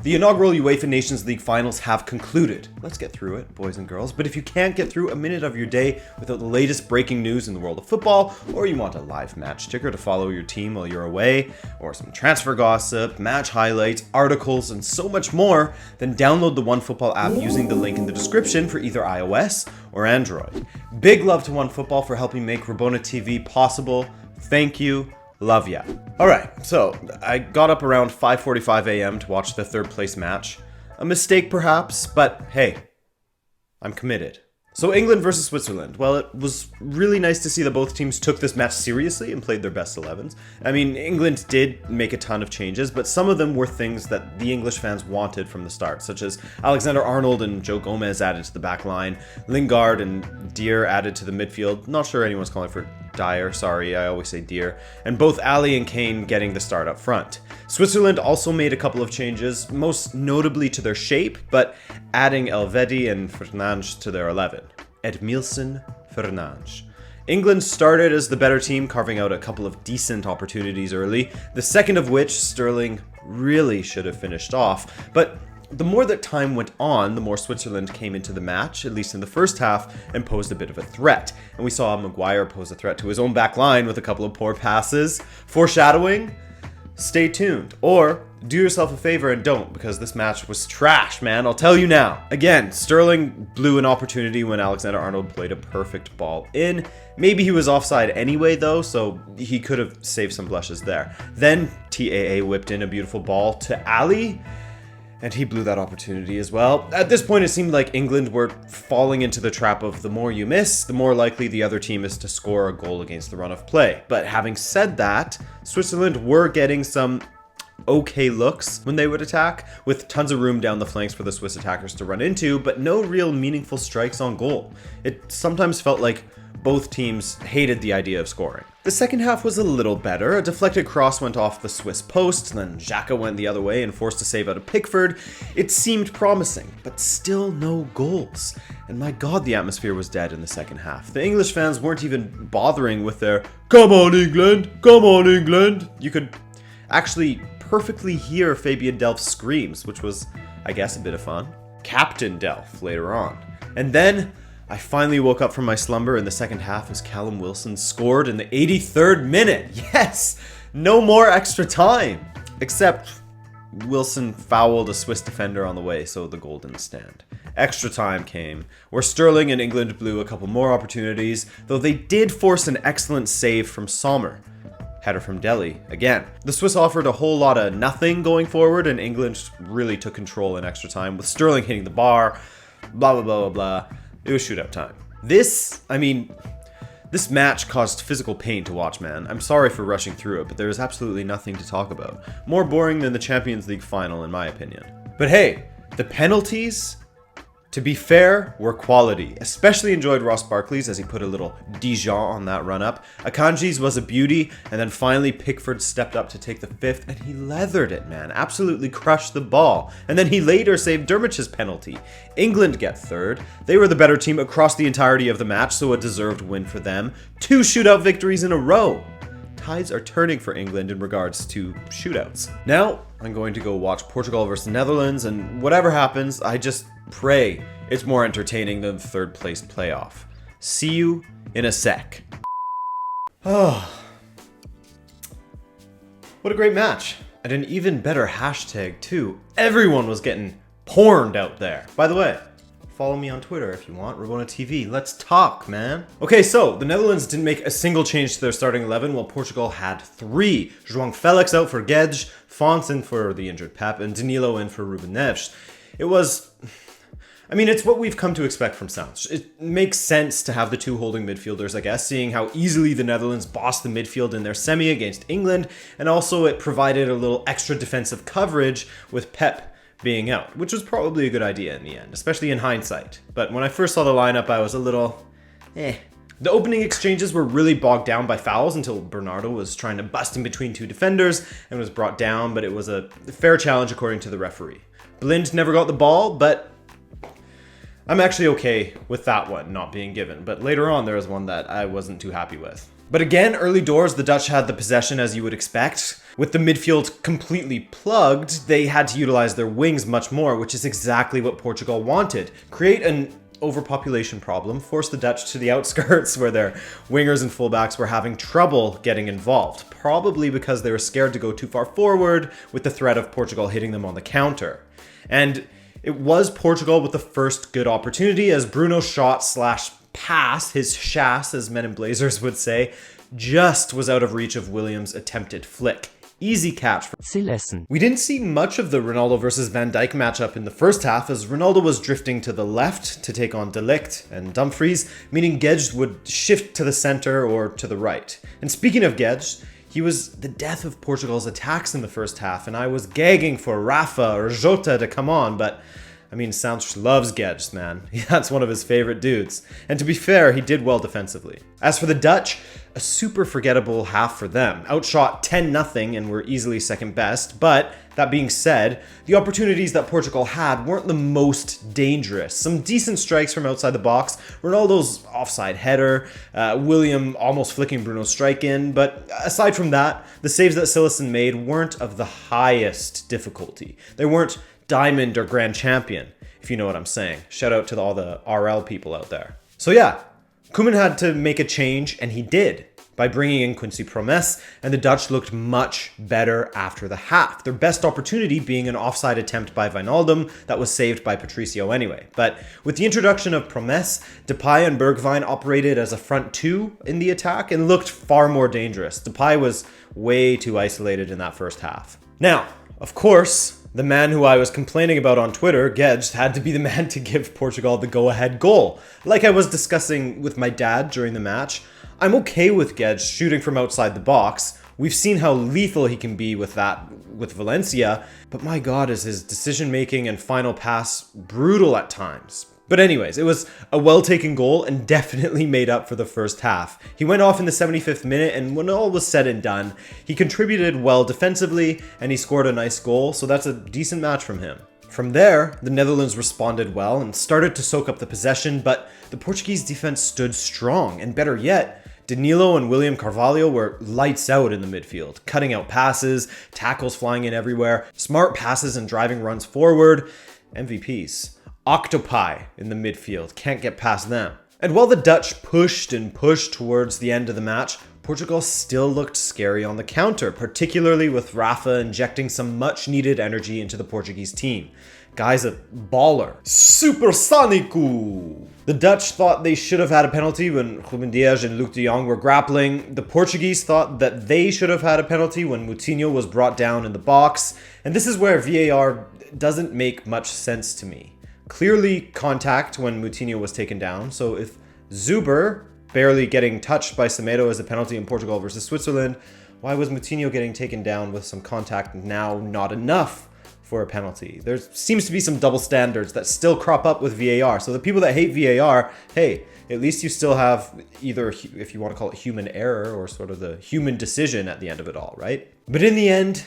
The inaugural UEFA Nations League finals have concluded. Let's get through it, boys and girls. But if you can't get through a minute of your day without the latest breaking news in the world of football, or you want a live match ticker to follow your team while you're away, or some transfer gossip, match highlights, articles, and so much more, then download the OneFootball app using the link in the description for either iOS or Android. Big love to OneFootball for helping make Rabona TV possible. Thank you. Love ya. Alright, so I got up around 5:45 a.m. to watch the third place match. A mistake perhaps, but hey, I'm committed. So England versus Switzerland. Well, it was really nice to see that both teams took this match seriously and played their best 11s. I mean, England did make a ton of changes, but some of them were things that the English fans wanted from the start, such as Alexander-Arnold and Joe Gomez added to the back line, Lingard and Dier added to the midfield. Not sure anyone's calling for Dyer, sorry, I always say Dier, and both Ali and Kane getting the start up front. Switzerland also made a couple of changes, most notably to their shape, but adding Elvedi and Fernandes to their 11. Edmilson Fernandes. England started as the better team, carving out a couple of decent opportunities early, the second of which Sterling really should have finished off, but the more that time went on, the more Switzerland came into the match, at least in the first half, and posed a bit of a threat. And we saw Maguire pose a threat to his own back line with a couple of poor passes, foreshadowing, stay tuned. Or do yourself a favor and don't, because this match was trash, man, I'll tell you now. Again, Sterling blew an opportunity when Alexander-Arnold played a perfect ball in. Maybe he was offside anyway, though, so he could have saved some blushes there. Then TAA whipped in a beautiful ball to Ali, and he blew that opportunity as well. At this point, it seemed like England were falling into the trap of the more you miss, the more likely the other team is to score a goal against the run of play. But having said that, Switzerland were getting some okay looks when they would attack, with tons of room down the flanks for the Swiss attackers to run into, but no real meaningful strikes on goal. It sometimes felt like both teams hated the idea of scoring. The second half was a little better. A deflected cross went off the Swiss post, then Xhaka went the other way and forced a save out of Pickford. It seemed promising, but still no goals. And my god, the atmosphere was dead in the second half. The English fans weren't even bothering with their "Come on England, come on England." You could actually perfectly hear Fabian Delph's screams, which was, I guess, a bit of fun. Captain Delph later on. And then I finally woke up from my slumber in the second half as Callum Wilson scored in the 83rd minute. Yes! No more extra time! Except Wilson fouled a Swiss defender on the way, so the goal didn't stand. Extra time came, where Sterling and England blew a couple more opportunities, though they did force an excellent save from Sommer. Header from Delhi, again. The Swiss offered a whole lot of nothing going forward, and England really took control in extra time, with Sterling hitting the bar, blah blah blah blah blah. It was shootout time. This match caused physical pain to watch, man. I'm sorry for rushing through it, but there is absolutely nothing to talk about. More boring than the Champions League final, in my opinion. But hey, the penalties, to be fair, were quality. Especially enjoyed Ross Barkley's as he put a little Dijon on that run-up. Akanji's was a beauty, and then finally Pickford stepped up to take the fifth, and he leathered it, man. Absolutely crushed the ball. And then he later saved Dermich's penalty. England get third. They were the better team across the entirety of the match, so a deserved win for them. 2 shootout victories in a row. Tides are turning for England in regards to shootouts. Now, I'm going to go watch Portugal versus Netherlands, and whatever happens, I just pray it's more entertaining than the third place playoff. See you in a sec. Oh, what a great match. And an even better hashtag too. Everyone was getting porned out there. By the way, follow me on Twitter if you want, Rabona TV. Let's talk, man. Okay, so the Netherlands didn't make a single change to their starting 11, while Portugal had 3. João Felix out for Guedes, Fons in for the injured Pep, and Danilo in for Ruben Neves. It was... I mean, it's what we've come to expect from Sounds. It makes sense to have the 2 holding midfielders, I guess, seeing how easily the Netherlands bossed the midfield in their semi against England, and also it provided a little extra defensive coverage with Pep being out, which was probably a good idea in the end, especially in hindsight. But when I first saw the lineup, I was a little, The opening exchanges were really bogged down by fouls until Bernardo was trying to bust in between 2 defenders and was brought down, but it was a fair challenge according to the referee. Blind never got the ball, but I'm actually okay with that one not being given, but later on there was one that I wasn't too happy with. But again, early doors, the Dutch had the possession as you would expect. With the midfield completely plugged, they had to utilize their wings much more, which is exactly what Portugal wanted. Create an overpopulation problem, force the Dutch to the outskirts where their wingers and fullbacks were having trouble getting involved, probably because they were scared to go too far forward with the threat of Portugal hitting them on the counter. And it was Portugal with the first good opportunity as Bruno's shot/pass, his chasse as men in blazers would say, just was out of reach of Williams' attempted flick. Easy catch for Cillessen. We didn't see much of the Ronaldo versus Van Dijk matchup in the first half as Ronaldo was drifting to the left to take on De Ligt and Dumfries, meaning Guedes would shift to the center or to the right. And speaking of Guedes, he was the death of Portugal's attacks in the first half, and I was gagging for Rafa or Jota to come on, but I mean, Santos loves Guedes, man. That's one of his favorite dudes. And to be fair, he did well defensively. As for the Dutch, a super forgettable half for them. Outshot 10-0 and were easily second best. But that being said, the opportunities that Portugal had weren't the most dangerous. Some decent strikes from outside the box, Ronaldo's offside header, William almost flicking Bruno's strike in. But aside from that, the saves that Cillessen made weren't of the highest difficulty. They weren't Diamond or Grand Champion, if you know what I'm saying. Shout out to all the RL people out there. So yeah, Koeman had to make a change, and he did, by bringing in Quincy Promes, and the Dutch looked much better after the half. Their best opportunity being an offside attempt by Wijnaldum that was saved by Patricio anyway. But with the introduction of Promes, Depay and Bergwijn operated as a front two in the attack and looked far more dangerous. Depay was way too isolated in that first half. Now, of course, the man who I was complaining about on Twitter, Guedes, had to be the man to give Portugal the go-ahead goal. Like I was discussing with my dad during the match, I'm okay with Guedes shooting from outside the box. We've seen how lethal he can be with that with Valencia, but my God, is his decision-making and final pass brutal at times. But anyways, it was a well-taken goal and definitely made up for the first half. He went off in the 75th minute, and when all was said and done, he contributed well defensively and he scored a nice goal, so that's a decent match from him. From there, the Netherlands responded well and started to soak up the possession, but the Portuguese defense stood strong, and better yet, Danilo and William Carvalho were lights out in the midfield, cutting out passes, tackles flying in everywhere, smart passes and driving runs forward, MVPs. Octopi in the midfield, can't get past them. And while the Dutch pushed and pushed towards the end of the match, Portugal still looked scary on the counter, particularly with Rafa injecting some much needed energy into the Portuguese team. Guy's a baller. Supersonico! The Dutch thought they should have had a penalty when Ruben Dias and Luc de Jong were grappling. The Portuguese thought that they should have had a penalty when Moutinho was brought down in the box. And this is where VAR doesn't make much sense to me. Clearly contact when Moutinho was taken down, so if Zuber barely getting touched by Semedo as a penalty in Portugal versus Switzerland, why was Moutinho getting taken down with some contact now not enough for a penalty? There seems to be some double standards that still crop up with VAR. So the people that hate VAR, hey, at least you still have either, if you want to call it human error, or sort of the human decision at the end of it all, right? But in the end,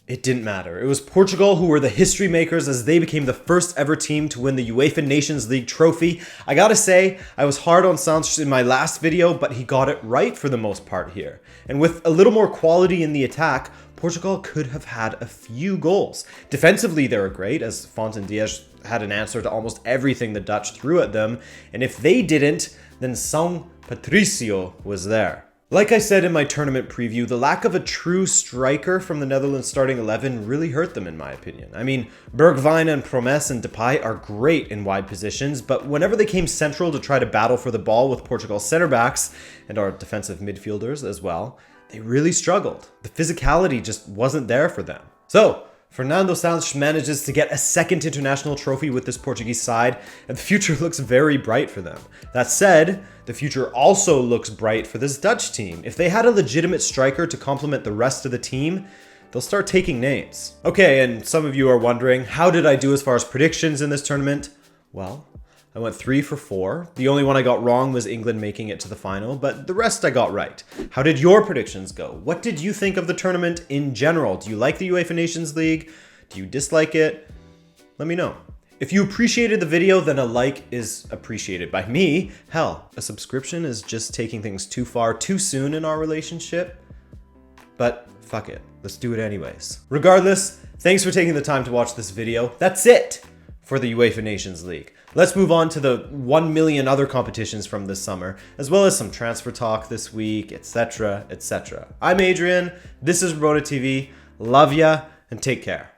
it didn't matter. It was Portugal who were the history makers as they became the first ever team to win the UEFA Nations League trophy. I gotta say, I was hard on Santos in my last video, but he got it right for the most part here. And with a little more quality in the attack, Portugal could have had a few goals. Defensively, they were great, as Font and Dias had an answer to almost everything the Dutch threw at them. And if they didn't, then São Patricio was there. Like I said in my tournament preview, the lack of a true striker from the Netherlands starting 11 really hurt them in my opinion. I mean, Bergwijn and Promes and Depay are great in wide positions, but whenever they came central to try to battle for the ball with Portugal's center backs and our defensive midfielders as well, they really struggled. The physicality just wasn't there for them. So, Fernando Santos manages to get a second international trophy with this Portuguese side, and the future looks very bright for them. That said, the future also looks bright for this Dutch team. If they had a legitimate striker to complement the rest of the team, they'll start taking names. Okay, and some of you are wondering, how did I do as far as predictions in this tournament? Well, I went 3 for 4. The only one I got wrong was England making it to the final, but the rest I got right. How did your predictions go? What did you think of the tournament in general? Do you like the UEFA Nations League? Do you dislike it? Let me know. If you appreciated the video, then a like is appreciated by me. Hell, a subscription is just taking things too far too soon in our relationship. But fuck it, let's do it anyways. Regardless, thanks for taking the time to watch this video. That's it for the UEFA Nations League. Let's move on to the 1 million other competitions from this summer, as well as some transfer talk this week, etc, etc. I'm Adrian, this is Rabona TV. Love ya, and take care.